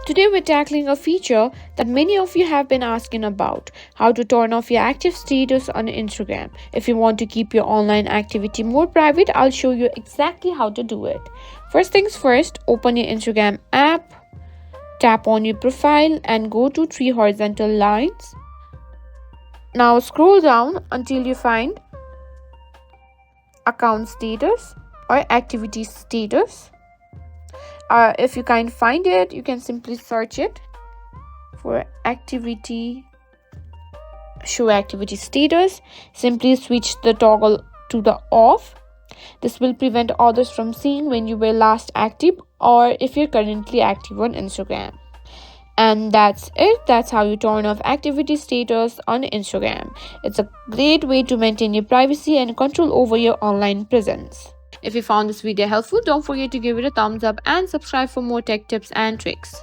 Today we're tackling a feature that many of you have been asking about: how to turn off your active status on Instagram. If you want to keep your online activity more private, I'll show you exactly how to do it. First things first, open your Instagram app, tap on your profile, and go to three horizontal lines. Now scroll down until you find account status or activity status. If you can't find it, you can simply search it for show activity status. Simply switch the toggle to the off. This will prevent others from seeing when you were last active or if you're currently active on Instagram. And that's it. That's how you turn off activity status on Instagram. It's a great way to maintain your privacy and control over your online presence. If you found this video helpful, don't forget to give it a thumbs up and subscribe for more tech tips and tricks.